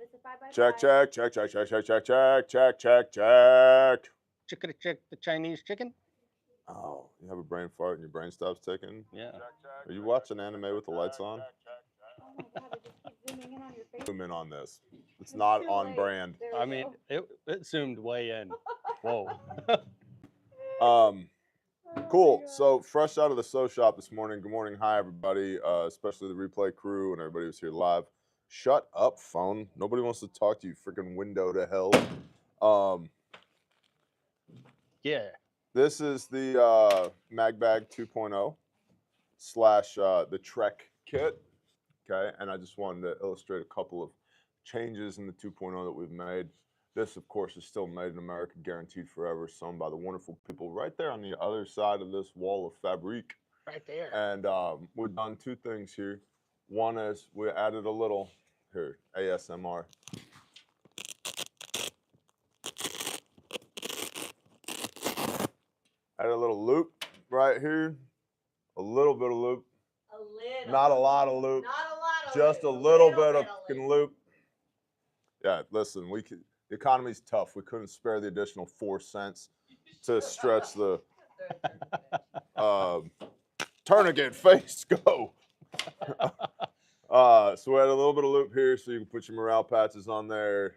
this is 5 by 5. Check, check, check, check, check, check, check, check, check, check, check. Chicken check the Chinese chicken. Oh, you have a brain fart and your brain stops ticking? Yeah. Are you watching anime with the lights on? Oh my god, it just keeps zooming in on your face. Zoom in on this. It's not too on late. brand. There we I mean, go. it zoomed way in. Whoa. Oh Cool. my God. So fresh out of the sew shop this morning. Good morning. Hi, everybody, especially the replay crew and everybody who's here live. Shut up, phone. Nobody wants to talk to you, freaking window to hell. Yeah. This is the MagBag 2.0 slash the Trek kit. Okay, and I just wanted to illustrate a couple of changes in the 2.0 that we've made. This, of course, is still made in America, guaranteed forever, sewn by the wonderful people right there on the other side of this wall of fabric. Right there. And we've done two things here. One is we added a little, here, ASMR. Added a little loop right here. A little bit of loop. A little. Not a lot of loop. Not a lot of Just a little bit of fucking loop. Yeah, listen, the economy's tough. We couldn't spare the additional 4 cents to stretch the tourniquet face. Go. So we had a little bit of loop here so you can put your morale patches on there,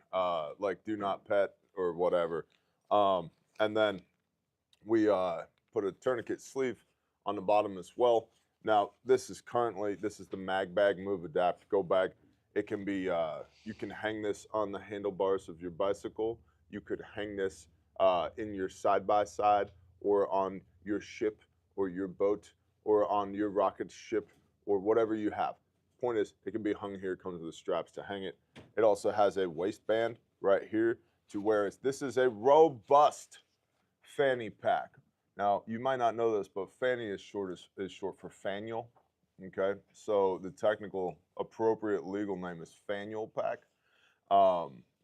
like do not pet or whatever. And then we put a tourniquet sleeve on the bottom as well. Now, this is the MagBag Move Adapt Go Bag. It can be, you can hang this on the handlebars of your bicycle. You could hang this in your side-by-side or on your ship or your boat or on your rocket ship or whatever you have. Point is, it can be hung here. It comes with the straps to hang it. It also has a waistband right here to where this is a robust fanny pack. Now, you might not know this, but fanny is short for fanial. Okay, so the technical appropriate legal name is fanial pack.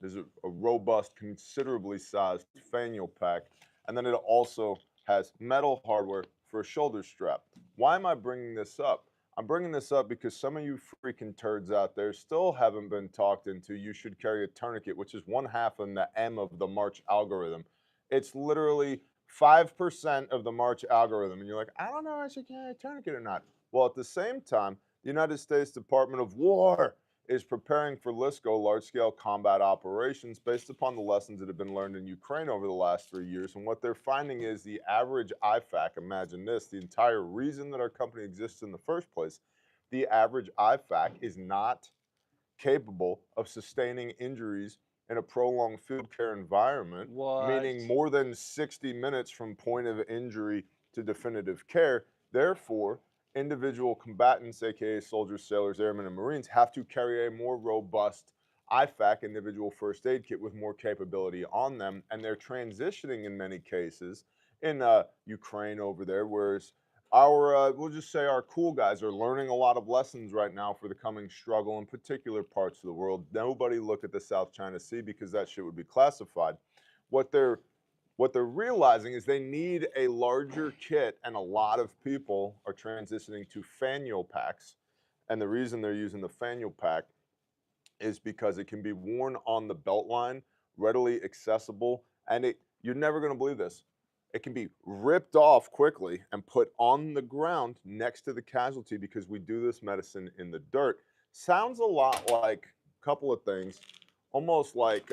There's a robust, considerably sized fanial pack, and then it also has metal hardware for a shoulder strap. Why am I bringing this up? I'm bringing this up because some of you freaking turds out there still haven't been talked into you should carry a tourniquet, which is 1/2 in the M of the March algorithm. It's literally 5% of the March algorithm, and you're like, I don't know if I should carry a tourniquet or not. Well, at the same time, the United States Department of War is preparing for LSCO, large-scale combat operations, based upon the lessons that have been learned in Ukraine over the last 3 years. And what they're finding is the average IFAC, imagine this, the entire reason that our company exists in the first place, the average IFAC is not capable of sustaining injuries in a prolonged field care environment, meaning more than 60 minutes from point of injury to definitive care. Therefore, individual combatants, aka soldiers, sailors, airmen, and Marines, have to carry a more robust IFAC, individual first aid kit, with more capability on them, and they're transitioning in many cases in Ukraine over there, whereas we'll just say our cool guys are learning a lot of lessons right now for the coming struggle in particular parts of the world. Nobody look at the South China Sea because that shit would be classified. What they're realizing is they need a larger kit, and a lot of people are transitioning to fanial packs. And the reason they're using the fanial pack is because it can be worn on the belt line, readily accessible, and you're never going to believe this. It can be ripped off quickly and put on the ground next to the casualty because we do this medicine in the dirt. Sounds a lot like a couple of things, almost like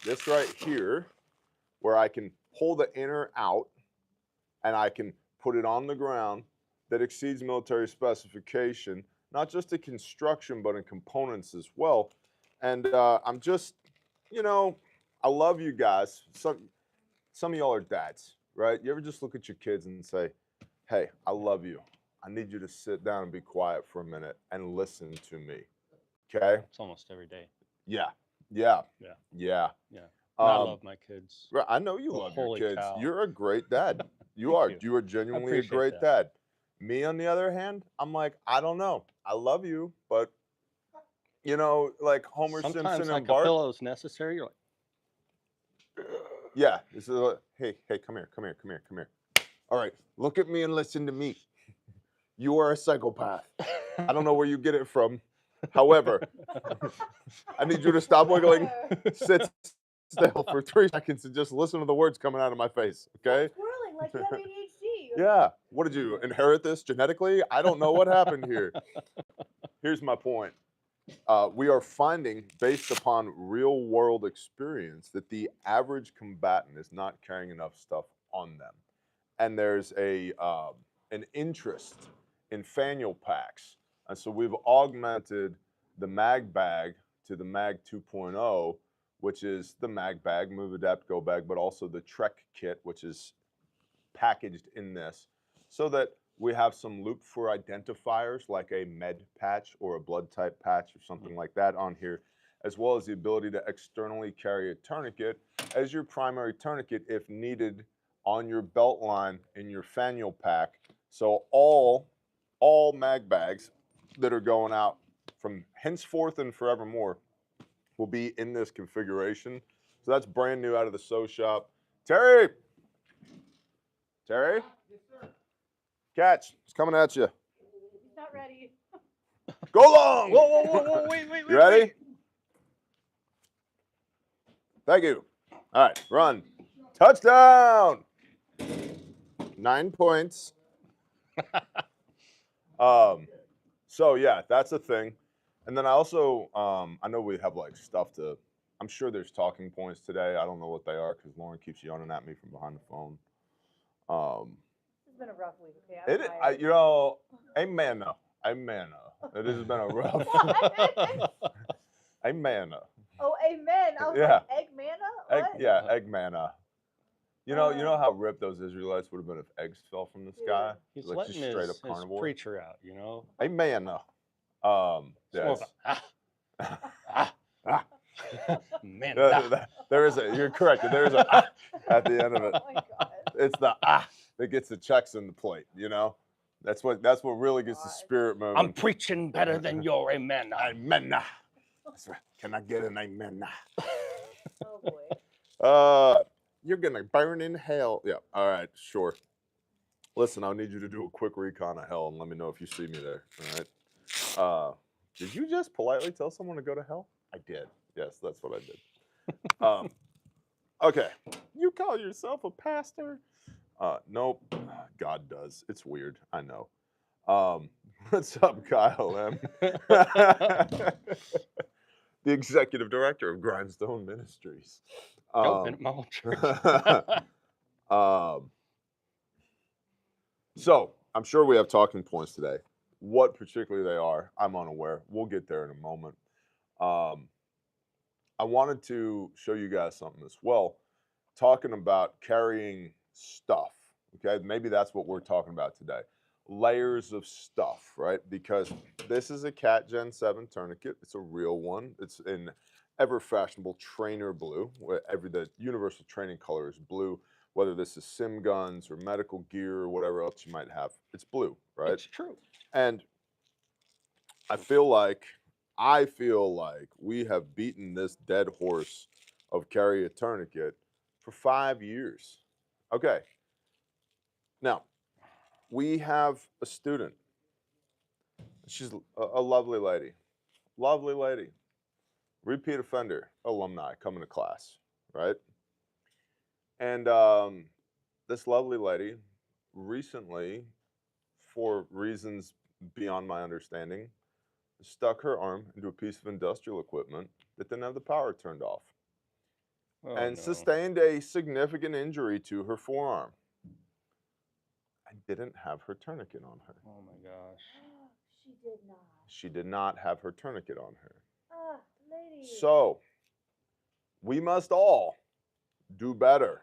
this right here, where I can pull the inner out and I can put it on the ground that exceeds military specification, not just in construction, but in components as well. And I'm just, I love you guys. Some of y'all are dads, right? You ever just look at your kids and say, hey, I love you. I need you to sit down and be quiet for a minute and listen to me. Okay? It's almost every day. Yeah. I love my kids. Right, I know you love your kids. Cow. You're a great dad. You are. You are genuinely a great dad. Me, on the other hand, I'm like, I don't know. I love you, but like Homer Sometimes Simpson like and Bart. A pillow is necessary. You're like, yeah. This is hey, come here. All right, look at me and listen to me. You are a psychopath. I don't know where you get it from. However, I need you to stop wiggling, sit still for 3 seconds, and just listen to the words coming out of my face, okay? Swirling like you have ADHD. Yeah. What did you inherit this genetically? I don't know what happened here. Here's my point. We are finding, based upon real world experience, that the average combatant is not carrying enough stuff on them. And there's an interest in faneuil packs. And so we've augmented the mag bag to the mag 2.0, which is the mag bag, move, adapt, go bag, but also the Trek kit, which is packaged in this, so that we have some loop for identifiers like a med patch or a blood type patch or something like that on here, as well as the ability to externally carry a tourniquet as your primary tourniquet if needed on your belt line in your faneuil pack. So all mag bags that are going out from henceforth and forevermore will be in this configuration. So that's brand new out of the sew shop. Terry! Terry? Yes, sir. Catch, it's coming at you. He's not ready. Go long! Whoa, whoa, whoa, whoa, wait. You ready? Thank you. All right, run. Touchdown! 9 points. So yeah, that's a thing. And then I also, I know we have like stuff to, I'm sure there's talking points today. I don't know what they are because Lauren keeps yelling at me from behind the phone. This has been a rough week. Okay, I'm tired. You know, amen. Amen. It has been a rough. Amen. Oh, amen. I was Yeah. like, egg manna? What? Egg manna. You know how ripped those Israelites would have been if eggs fell from the sky? He's Like letting just straight up his carnivore. preacher out, you know? Amen. It's more Yes. of man. There is a, you're correct. There is a at the end of it. Oh my God. It's the that gets the checks in the plate, you know? That's what really gets the spirit moving. I'm preaching better than your amen. Amen. That's right. Can I get an amen? Oh boy. You're gonna burn in hell. Yeah. All right. Sure. Listen, I'll need you to do a quick recon of hell and let me know if you see me there. All right. Did you just politely tell someone to go to hell? I did. Yes, that's what I did. Okay. You call yourself a pastor? Nope. God does. It's weird. I know. What's up, Kyle M? The executive director of Grindstone Ministries. Nope, been at my own church. So I'm sure we have talking points today. What particularly they are, I'm unaware. We'll get there in a moment. I wanted to show you guys something as well, talking about carrying stuff. Okay, maybe that's what we're talking about today. Layers of stuff, right? Because this is a Cat Gen 7 tourniquet. It's a real one. It's in ever fashionable trainer blue. The universal training color is blue. Whether this is sim guns or medical gear or whatever else you might have, it's blue, right? It's true. And I feel like we have beaten this dead horse of carry a tourniquet for 5 years. Okay. Now, we have a student. She's a lovely lady. Lovely lady. Repeat offender, alumni coming to class, right? And this lovely lady recently, for reasons beyond my understanding, stuck her arm into a piece of industrial equipment that didn't have the power turned off. Oh, And no. sustained a significant injury to her forearm. And didn't have her tourniquet on her. Oh my gosh. She did not. She did not have her tourniquet on her. Ah, lady. So, we must all do better,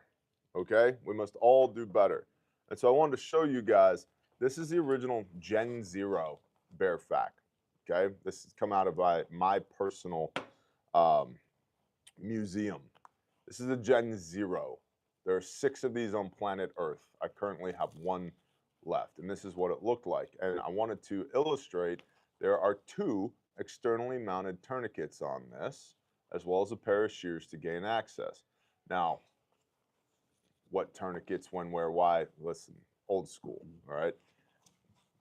okay? We must all do better. And so I wanted to show you guys, this is the original Gen Zero Bear Fac, okay? This has come out of my personal museum. This is a Gen Zero. There are 6 of these on planet Earth. I currently have 1 left, and this is what it looked like. And I wanted to illustrate, there are 2 externally mounted tourniquets on this, as well as a pair of shears to gain access. Now, what tourniquets, when, where, why? Listen, old school, all right?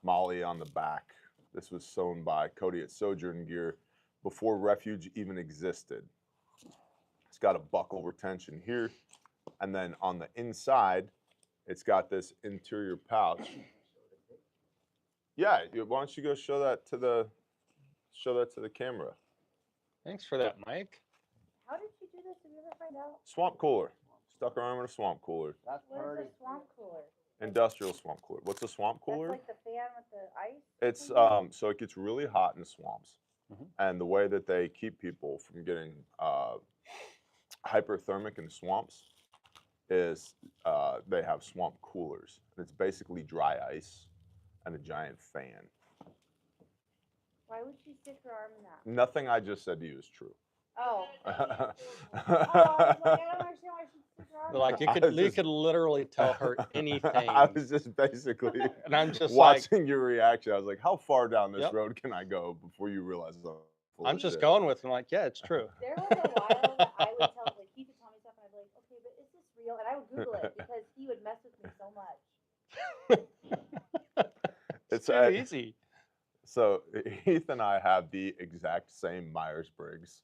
Molly on the back, This was sewn by Cody at Sojourn Gear before Refuge even existed. It's got a buckle retention here, and then on the inside, it's got this interior pouch. Yeah, why don't you go show that to the camera? Thanks for that, Mike. How did you do this? Did you ever find out? Swamp cooler. Stuck our arm in a swamp cooler. What is a swamp cooler? Industrial swamp cooler. What's a swamp cooler? That's like the fan with the ice? It's so it gets really hot in the swamps, Mhm. and the way that they keep people from getting hyperthermic in the swamps is they have swamp coolers. And it's basically dry ice and a giant fan. Why would she stick her arm in that? Nothing I just said to you is true. Oh. I I don't understand why she'd stick her arm in Like that. you could literally tell her anything. I was just basically And I'm just like, watching your reaction. I was like, how far down this Yep. road can I go before you realize I'm full I'm of just shit? going with it. I'm like, yeah, it's true. There was a while that I would tell, like, he would tell me stuff, and I'd be like, okay, but is this real? And I would Google it because he would mess with me so much. It's It's too easy. So Heath and I have the exact same Myers-Briggs,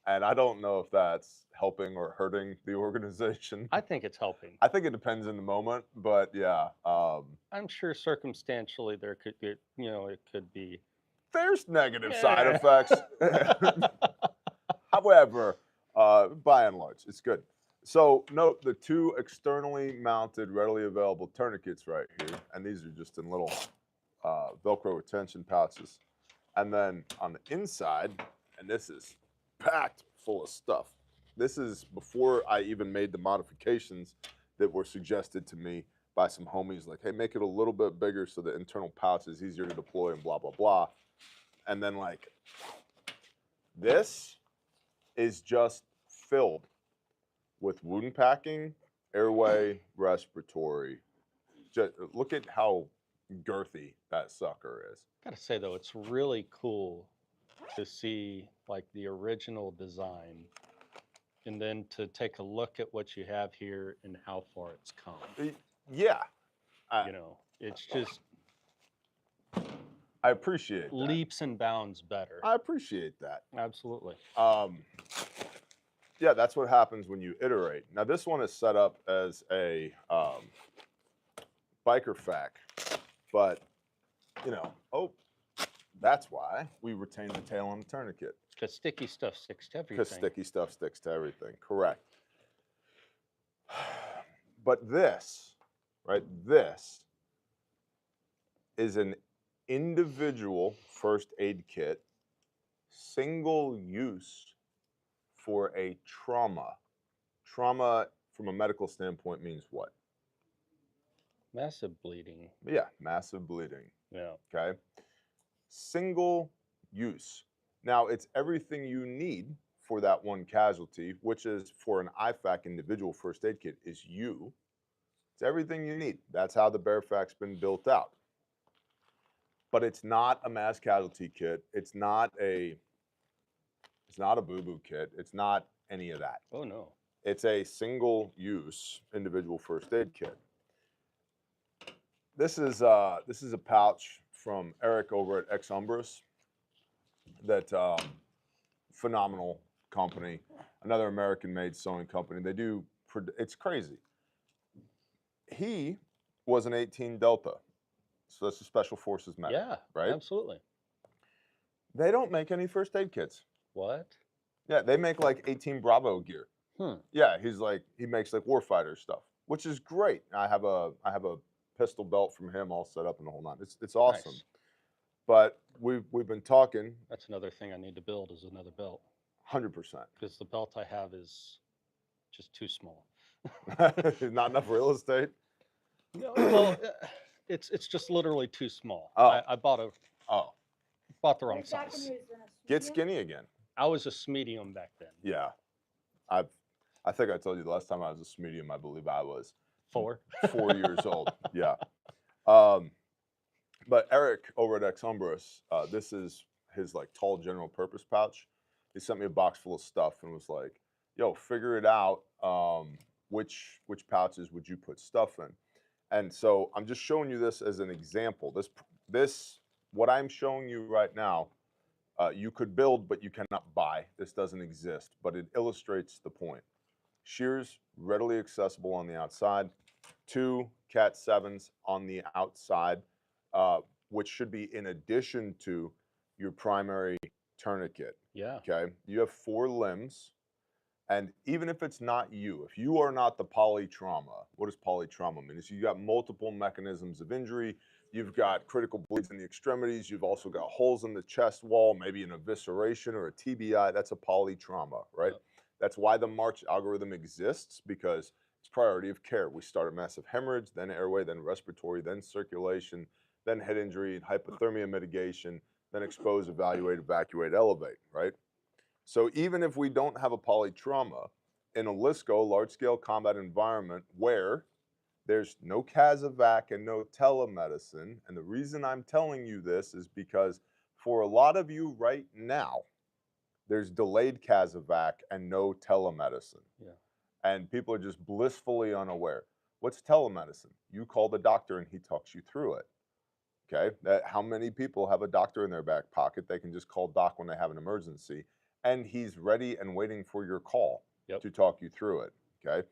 and I don't know if that's helping or hurting the organization. I think it's helping. I think it depends in the moment, but yeah, I'm sure circumstantially there could be, it could be. there's negative side Yeah. effects. However, by and large, it's good. So note the two externally mounted, readily available tourniquets right here, and these are just in little Velcro retention pouches. And then on the inside, and this is packed full of stuff. This is before I even made the modifications that were suggested to me by some homies, like, hey, make it a little bit bigger so the internal pouch is easier to deploy and blah, blah, blah. And then like, this is just filled with wound packing, airway, respiratory. Just look at how girthy that sucker is. Gotta say though, it's really cool to see like the original design, and then to take a look at what you have here and how far it's come. Yeah, It's just I appreciate that. leaps and bounds better. I appreciate that. Absolutely. Yeah, that's what happens when you iterate. Now this one is set up as a biker fac, but that's why we retain the tail on the tourniquet. Because sticky stuff sticks to everything. Because sticky stuff sticks to everything. Correct. But this, right? This is an individual first aid kit, single use for a trauma. Trauma from a medical standpoint means what? Massive bleeding. Yeah, massive bleeding. Yeah. Okay. Single use. Now, it's everything you need for that one casualty, which is for an IFAC individual first aid kit, is you. It's everything you need. That's how the BearFac's been built out. But it's not a mass casualty kit. It's not a boo-boo kit. It's not any of that. Oh no. It's a single use individual first aid kit. This is a pouch from Eric over at Ex Umbris. That phenomenal company, another American-made sewing company. They do. It's crazy. He was an 18 Delta, so that's a Special Forces medic. Yeah. right. Absolutely. They don't make any first aid kits. What? Yeah, they make like 18 Bravo gear. Yeah, he makes like warfighter stuff, which is great. I have a pistol belt from him all set up in the whole nine. It's awesome. Nice. But we've been talking. That's another thing I need to build is another belt. 100%. Because the belt I have is just too small. Not enough real estate. No, well, it's just literally too small. Oh. I bought the wrong Where's that when size. you was in a Get studio? skinny again. I was a medium back then. Yeah, I think I told you the last time I was a medium. I believe I was 4. 4 years old. Yeah. But Eric over at Ex Umbris, this is his like tall general purpose pouch. He sent me a box full of stuff and was like, "Yo, figure it out. Which pouches would you put stuff in?" And so I'm just showing you this as an example. This what I'm showing you right now, you could build, but you cannot buy. This doesn't exist, but it illustrates the point. Shears readily accessible on the outside. 2 Cat 7s on the outside, which should be in addition to your primary tourniquet. Yeah. Okay, you have 4 limbs. And even if it's not you, if you are not the polytrauma, what does polytrauma mean? Is you got multiple mechanisms of injury, you've got critical bleeds in the extremities, you've also got holes in the chest wall, maybe an evisceration or a TBI, that's a polytrauma, right? Yep. That's why the March algorithm exists, because it's priority of care. We start a massive hemorrhage, then airway, then respiratory, then circulation, then head injury, hypothermia mitigation, then expose, evaluate, evacuate, elevate, right? So even if we don't have a polytrauma, in a LISCO, large-scale combat environment, where there's no CASEVAC and no telemedicine, and the reason I'm telling you this is because for a lot of you right now, there's delayed CASEVAC and no telemedicine. Yeah. And people are just blissfully unaware. What's telemedicine? You call the doctor and he talks you through it. Okay, how many people have a doctor in their back pocket? They can just call doc when they have an emergency, and he's ready and waiting for your call to talk you through it. Okay,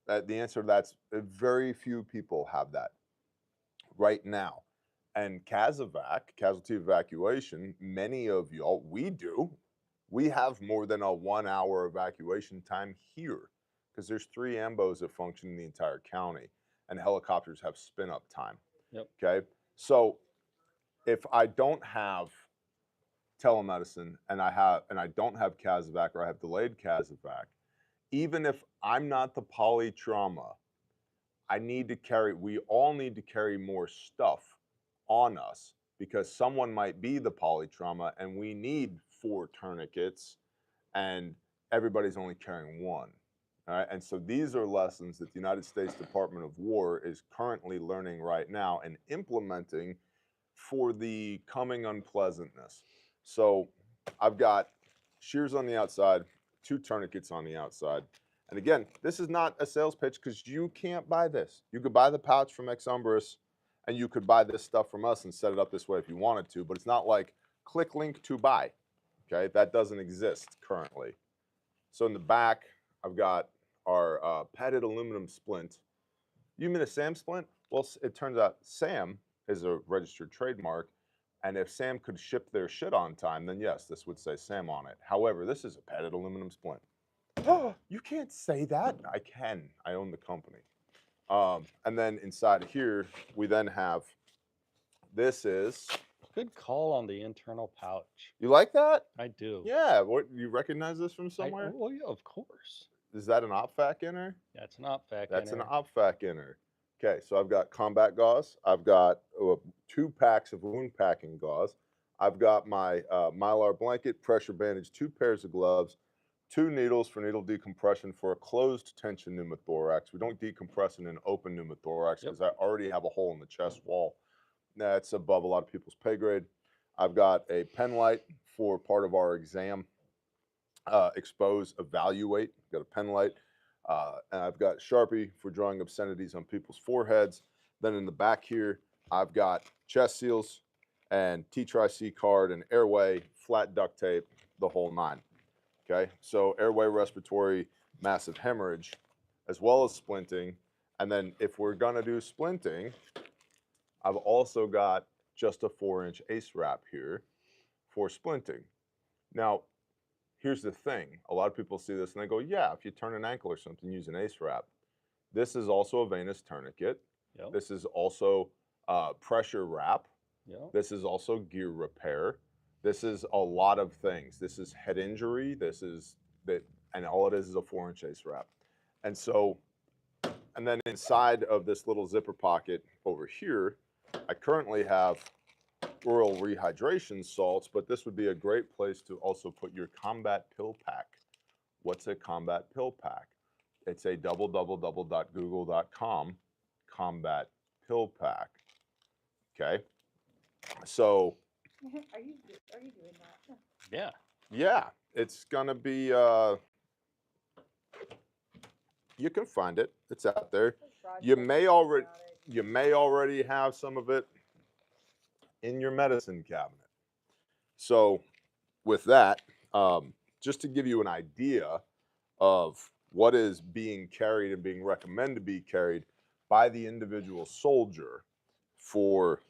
the answer to that's very few people have that right now. And CASEVAC, casualty evacuation, many of y'all, we do. We have more than a 1 hour evacuation time here because there's 3 AMBOs that function in the entire county, and helicopters have spin up time. Yep. Okay. So if I don't have telemedicine and I don't have CASEVAC or I have delayed CASEVAC, even if I'm not the polytrauma, we all need to carry more stuff on us because someone might be the polytrauma and we need 4 tourniquets and everybody's only carrying 1. All right, and so these are lessons that the United States Department of War is currently learning right now and implementing for the coming unpleasantness. So I've got shears on the outside, 2 tourniquets on the outside. And again, this is not a sales pitch because you can't buy this. You could buy the pouch from Exumbris and you could buy this stuff from us and set it up this way if you wanted to, but it's not like click link to buy. Okay, that doesn't exist currently. So in the back, I've got our padded aluminum splint. You mean a SAM splint? Well, it turns out SAM is a registered trademark, and if SAM could ship their shit on time, then yes, this would say SAM on it. However, this is a padded aluminum splint. Oh, you can't say that. I can. I own the company. And then inside here, we then have, this is, Good call on the internal pouch. you like that? I do. Yeah, what, you recognize this from I, somewhere? well, yeah, of course. Is that an OPFAC inner? That's an OPFAC. That's an OPFAC inner. Okay, so I've got combat gauze. I've got 2 packs of wound packing gauze. I've got my Mylar blanket, pressure bandage, 2 pairs of gloves, 2 needles for needle decompression for a closed tension pneumothorax. We don't decompress in an open pneumothorax because I already have a hole in the chest wall. That's above a lot of people's pay grade. I've got a pen light for part of our exam. Expose, evaluate, got a pen light. And I've got Sharpie for drawing obscenities on people's foreheads. Then in the back here, I've got chest seals and T-Tri-C card and airway, flat duct tape, the whole 9. Okay, so airway, respiratory, massive hemorrhage, as well as splinting. And then if we're gonna do splinting, I've also got just a 4-inch ACE wrap here for splinting. Now, here's the thing. A lot of people see this and they go, yeah, if you turn an ankle or something, use an ACE wrap. This is also a venous tourniquet. Yep. This is also pressure wrap. Yep. This is also gear repair. This is a lot of things. This is head injury. This is that, and all it is a 4-inch ACE wrap. And so, and then inside of this little zipper pocket over here, I currently have oral rehydration salts, but this would be a great place to also put your combat pill pack. What's a combat pill pack? It's a www.google.com combat pill pack. Okay, so Are you doing that? Yeah. yeah, it's gonna be. You can find it. It's out there. You may already have some of it. in your medicine cabinet. So with that, just to give you an idea of what is being carried and being recommended to be carried by the individual soldier for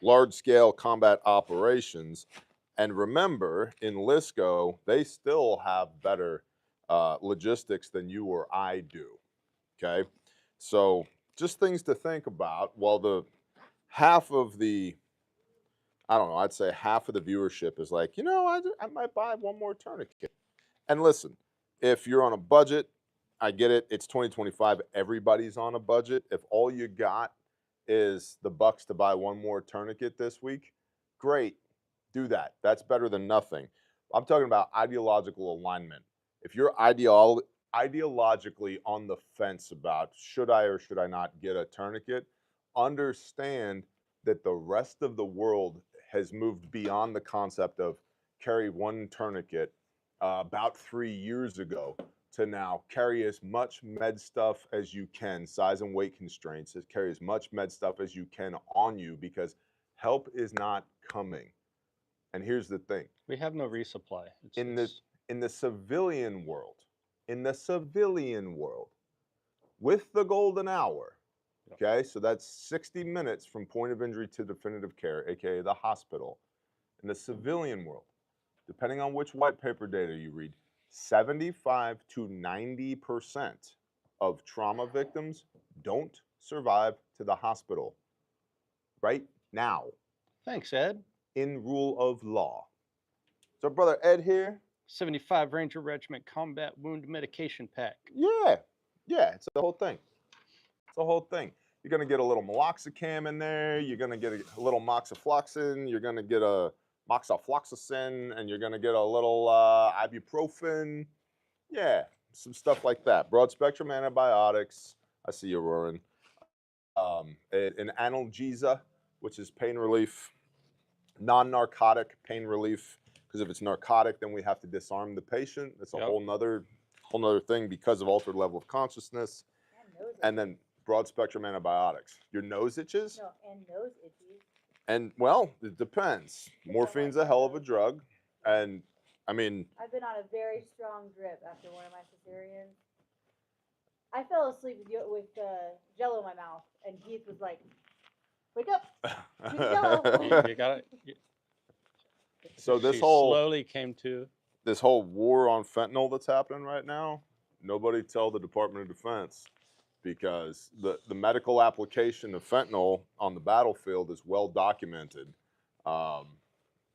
large-scale combat operations. And remember, in LISCO, they still have better logistics than you or I do, okay? So just things to think about. Well, the half of the, I don't know, I'd say half of the viewership is like, I might buy one more tourniquet. And listen, if you're on a budget, I get it. It's 2025. Everybody's on a budget. If all you got is the bucks to buy one more tourniquet this week, great. Do that. That's better than nothing. I'm talking about ideological alignment. If you're ideologically on the fence about should I or should I not get a tourniquet, understand that the rest of the world has moved beyond the concept of carry one tourniquet about 3 years ago to now carry as much med stuff as you can, size and weight constraints, carry as much med stuff as you can on you because help is not coming. And here's the thing. We have no resupply. In the civilian world, with the golden hour, okay, so that's 60 minutes from point of injury to definitive care, aka the hospital. In the civilian world, depending on which white paper data you read, 75 to 90% of trauma victims don't survive to the hospital right now Thanks, Ed. in rule of law. So brother Ed here. 75 Ranger Regiment Combat Wound Medication Pack. Yeah, it's the whole thing. It's the whole thing. You're gonna get a little meloxicam in there. You're gonna get a little moxifloxacin. You're gonna get a moxifloxacin, and you're gonna get a little ibuprofen. Yeah, some stuff like that. Broad spectrum antibiotics. I see you roaring. An analgesia, which is pain relief, non-narcotic pain relief. Because if it's narcotic, then we have to disarm the patient. That's a whole nother thing because of altered level of consciousness. And then broad spectrum antibiotics. Your nose itches? No, and nose itches. And well, it depends. Morphine's a hell of a drug. And I mean, I've been on a very strong drip after one of my cesareans. I fell asleep with Jello in my mouth, and Keith was like, "Wake up, drink Jello." You got it. So this She whole slowly came to. this whole war on fentanyl that's happening right now, nobody tell the Department of Defense, because the medical application of fentanyl on the battlefield is well documented.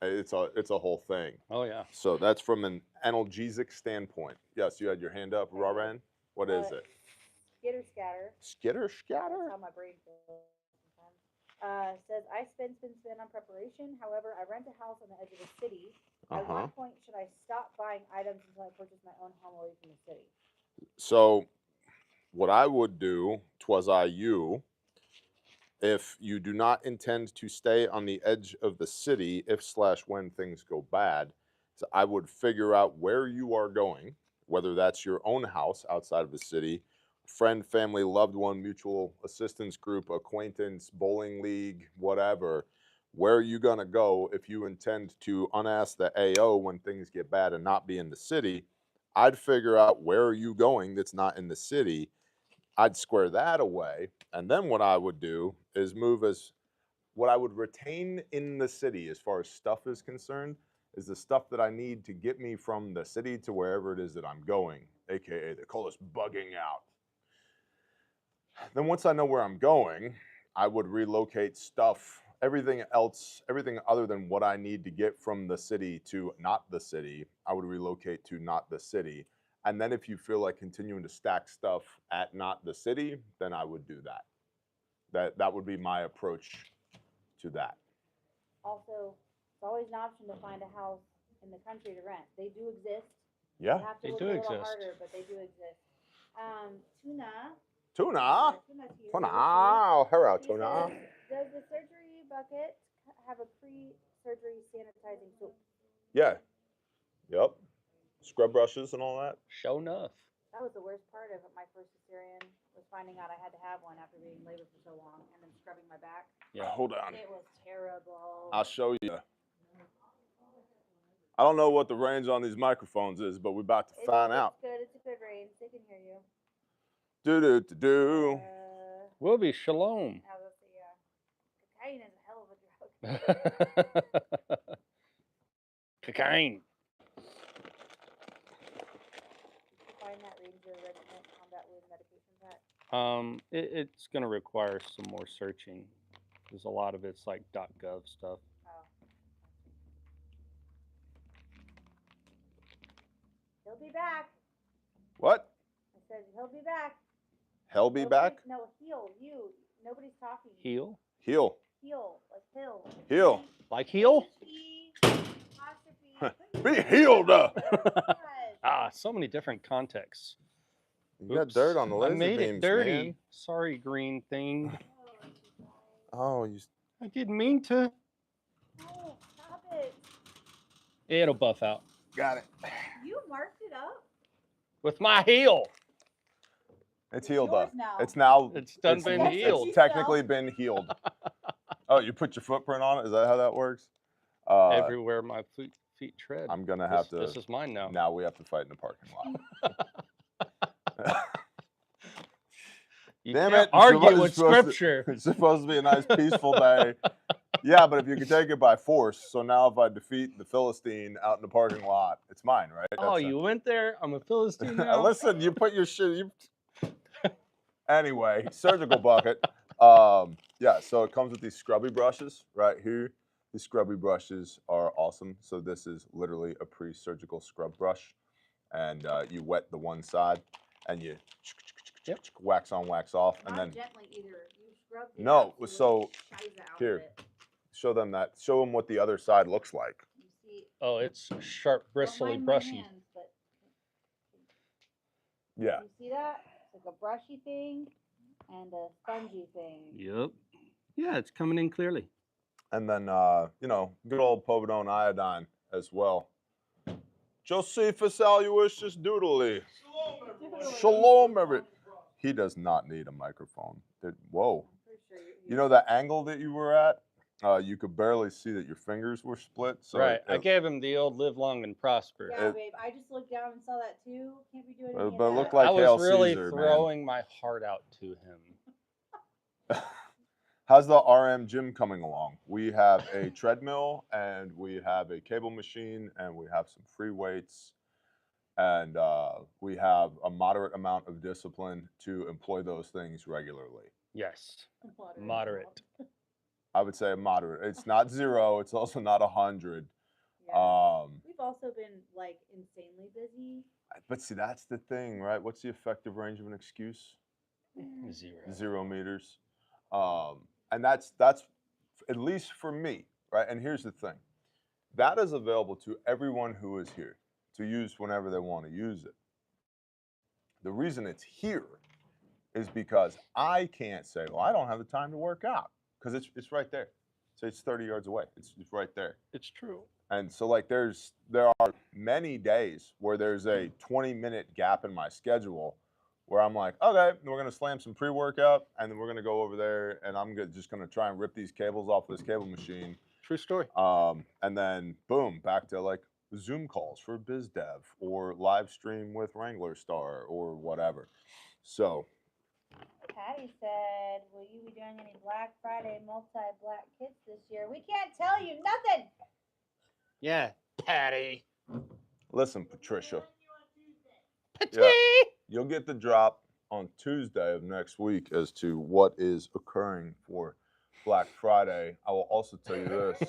It's a whole thing. Oh yeah. So that's from an analgesic standpoint. Yes, you had your hand up, Raran. What is it? Skitter scatter. Skitter scatter? That's how my brain feels sometimes. Says, I spend on preparation. However, I rent a house on the edge of the city. At what point should I stop buying items until I purchase my own home away from the city? So what I would do, twas I you, if you do not intend to stay on the edge of the city, if/when things go bad, so I would figure out where you are going, whether that's your own house outside of the city, friend, family, loved one, mutual assistance group, acquaintance, bowling league, whatever. Where are you going to go if you intend to unask the AO when things get bad and not be in the city? I'd figure out where are you going that's not in the city. I'd square that away. And then what I would do is move as what I would retain in the city as far as stuff is concerned is the stuff that I need to get me from the city to wherever it is that I'm going, AKA they call this bugging out. Then once I know where I'm going, I would relocate stuff, everything else, everything other than what I need to get from the city to not the city, I would relocate to not the city. And then if you feel like continuing to stack stuff at not the city, then I would do that. That would be my approach to that. Also, it's always an option to find a house in the country to rent. They do exist. Yeah. You have to They look do a little exist. harder, but they do exist. Tuna. Tuna. Tuna's here. Tuna. Oh, hello, He Tuna. says, does the surgery bucket have a pre-surgery sanitizing soap? Yeah. Yep. Scrub brushes and all that. Show enough. That was the worst part of my first cesarean, was finding out I had to have one after being in labor for so long and then scrubbing my back. Yeah. Hold on. It was terrible. I'll show you. I don't know what the range on these microphones is, but we're about to find out. It's good. It's a good range. They can hear you. Do. Will be shalom. I was, cocaine is a hell of a drug. Cocaine. Did you find that Ranger Regiment Combat Wound Medication Pack? It's gonna require some more searching. There's a lot of it's like .gov stuff. Oh. He'll be back. What? I said he'll be back. Hell be back? No, heal. You. Nobody's talking. Heal? Heal. Heal. Like hill. Heal. Like heal? Be healed. So many different contexts. You got dirt on the laser I made beams, it dirty. man. Sorry, green thing. Oh, you. I didn't mean to. No, stop it. It'll buff out. Got it. You marked it up? With my heel. It's healed yours up. now. It's now. It's done been healed. It's technically been healed. Oh, you put your footprint on it? Is that how that works? Everywhere my feet tread. I'm gonna have to. This is mine now. Now we have to fight in the parking lot. You Damn can't it! argue with scripture. It's supposed to be a nice, peaceful day. Yeah, but if you can take it by force, so now if I defeat the Philistine out in the parking lot, it's mine, right? Oh, you went there? I'm a Philistine now? Listen, you put your shit. Anyway, surgical bucket. Yeah, so it comes with these scrubby brushes right here. These scrubby brushes are awesome. So this is literally a pre-surgical scrub brush, and you wet the one side, and you wax on, wax off, and then gently either. You scrub the no. absolute So shiza out of here, it. show them that. Show them what the other side looks like. You see, Oh, it's sharp, don't bristly, mind my brushy. hands, but Yeah. you see that? It's like a brushy thing and a spongy thing. Yep. Yeah, it's coming in clearly. And then, you know, good old povidone iodine as well. Josephus Aloysius Doodley. Shalom, every. He does not need a microphone. Whoa. Sure You know that angle that you were at? You could barely see that your fingers were split. So Right. I gave him the old live long and prosper. Yeah, babe. I just looked down and saw that too. Can't be doing any of but it that. looked like I was Hail really Caesar, throwing my heart out to him. How's the RM gym coming along? We have a treadmill, and we have a cable machine, and we have some free weights, and we have a moderate amount of discipline to employ those things regularly. Yes. Moderate. I would say moderate. It's not 0. It's also not 100. Yeah. We've also been like insanely busy. But see, that's the thing, right? What's the effective range of an excuse? 0. 0 meters. And that's at least for me, right? And here's the thing. That is available to everyone who is here to use whenever they want to use it. The reason it's here is because I can't say, well, I don't have the time to work out, because it's right there. So it's 30 yards away. It's right there. It's true. And so like there are many days where there's a 20-minute gap in my schedule where I'm like, okay, we're going to slam some pre-workout, and then we're going to go over there, and I'm just going to try and rip these cables off this cable machine. True story. And then, boom, back to like Zoom calls for biz dev or live stream with Wrangler Star or whatever. So. Patty said, will you be doing any Black Friday multi-black kits this year? We can't tell you nothing. Yeah, Patty. Listen, Patricia. Patty. Yeah. You'll get the drop on Tuesday of next week as to what is occurring for Black Friday. I will also tell you this.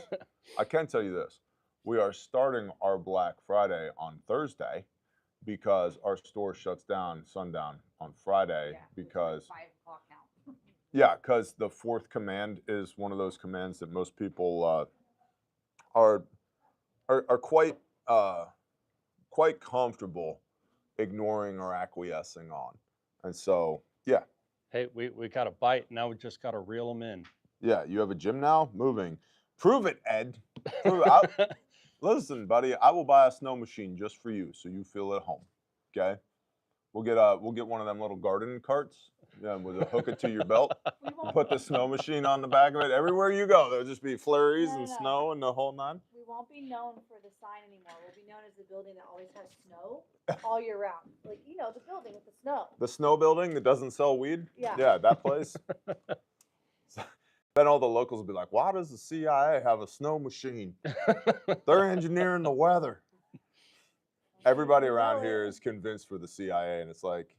I can tell you this. We are starting our Black Friday on Thursday because our store shuts down sundown on Friday because 5 o'clock now. yeah, because the 4th command is one of those commands that most people are quite comfortable ignoring or acquiescing on. And so, yeah. Hey, we got a bite. Now we just got to reel them in. Yeah, you have a gym now? Moving. Prove it, Ed. Prove it. Listen, buddy, I will buy a snow machine just for you so you feel at home, okay? We'll get one of them little garden carts. Yeah, with a hook it to your belt. We won't, Put the snow machine on the back of it. Everywhere you go, there'll just be flurries No, and no, no. snow and the whole nine. we won't be known for the sign anymore. We'll be known as the building that always has snow all year round. Like, you know, the building with the snow. The snow building that doesn't sell weed. Yeah. Yeah, that place. Then all the locals will be like, "Why does the CIA have a snow machine? They're engineering the weather." Everybody around here is convinced we're the CIA, and it's like,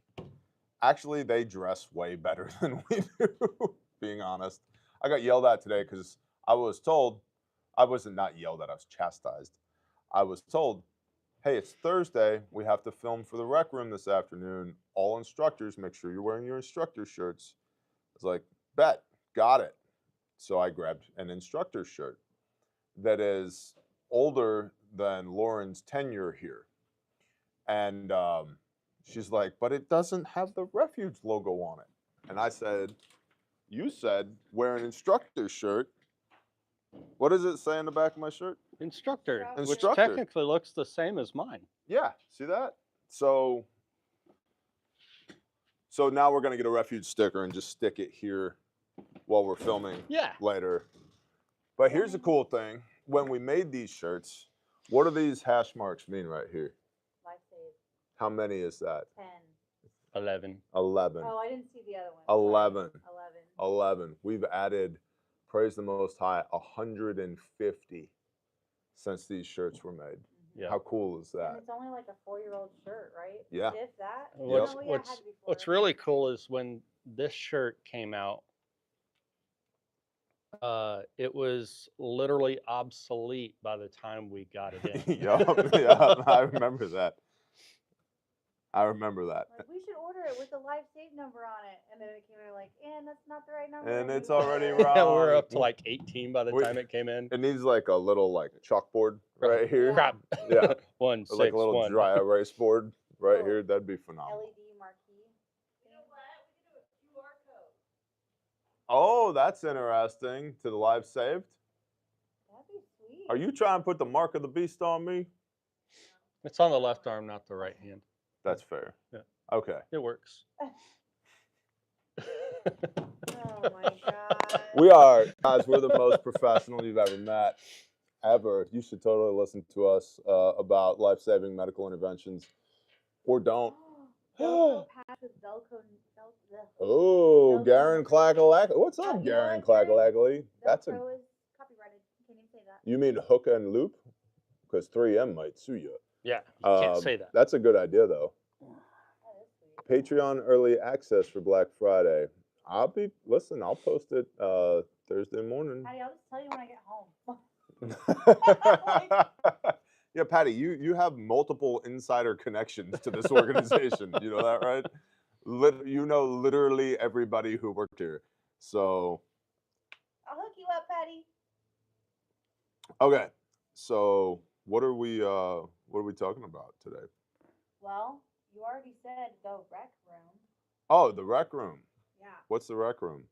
actually, they dress way better than we do. Being honest, I got yelled at today because I was told, I wasn't not yelled at, I was chastised. I was told, "Hey, it's Thursday. We have to film for the rec room this afternoon. All instructors, make sure you're wearing your instructor shirts." I was like, "Bet, got it." So I grabbed an instructor shirt that is older than Lauren's tenure here. And she's like, "But it doesn't have the Refuge logo on it." And I said, "You said wear an instructor shirt. What does it say on the back of my shirt?" Instructor, which Instructor. technically looks the same as mine. Yeah, see that? So now we're gonna get a Refuge sticker and just stick it here while we're filming Yeah. later. But here's the cool thing. When we made these shirts, what do these hash marks mean right here? Life save. How many is that? 10. 11. 11. Oh, I didn't see the other one. 11. 11. 11. We've added, praise the Most High, 150 since these shirts were made. Yeah. How cool is And that? it's only like a 4-year-old shirt, right? Yeah. If that. What's, No, yeah, it what's, had to be what's 4. really cool is when this shirt came out, it was literally obsolete by the time we got it in. Yeah, I remember that. I remember that. Like, we should order it with the life save number on it. And then it came in like, and that's not the right number. And it's anymore." already Yeah, we're wrong. up to like 18 by the We- time it came in. It needs like a little like chalkboard right here. Crap. Yeah. 1, Or like 6, a little 1. dry erase board right Oh. here. That'd be phenomenal. LED marquee. You know what? We could do a QR code. Oh, that's interesting. To the live saved. That'd be sweet. Are you trying to put the mark of the beast on me? It's on the left arm, not the right hand. That's fair. Yeah. Okay. It works. Oh my god. We are, guys, we're the most professional you've ever met. Ever. You should totally listen to us about life-saving medical interventions. Or don't. Velcro patch with Velcro. Oh, Velcro. Garen Clackalack. What's You up, know Garen what, Garen? Clackalackly? That's a. Velcro is copyrighted. You can't even say that. You mean hook and loop? Because 3M might sue you. Yeah, you can't say that. That's a good idea, though. That is sweet. Patreon early access for Black Friday. I'll post it Thursday morning. Patty, I'll just tell you when I get home. Yeah, Patty, you have multiple insider connections to this organization. You know that, right? You know literally everybody who worked here. So I'll hook you up, Patty. okay. So what are we talking about today? Well, you already said the rec room. Oh, the rec room. Yeah. What's the rec room?